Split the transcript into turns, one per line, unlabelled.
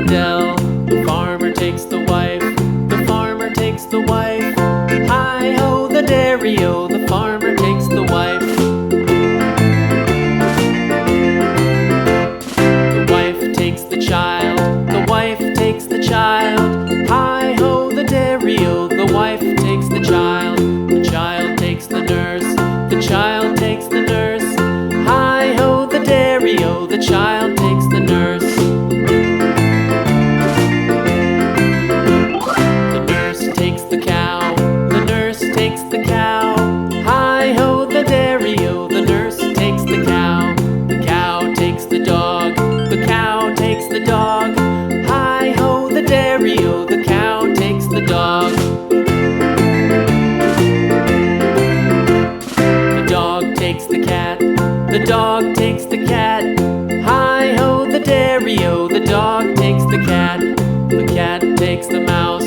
dell. The farmer takes the wife, the farmer takes the wife. Hi-ho, the dairy-o, the farmer takes the wife. The wife takes the child, the wife takes the child. Hi-ho, the dairy-o, the wife takes the child. The child takes the nurse, the child takes the nurse. Hi-ho, the dairy-o, the child takes the nurse. The nurse takes the cow, the nurse takes the cow. Hi-ho, the dairy-o, the nurse takes the cow. The cow takes the dog, the cow takes the dog. Hi-ho, the dairy-o, the cow takes the dog. The dog takes the cat, the dog takes the cat. Hi-ho, the dairy-o, the dog takes the cat. The cat takes the mouse,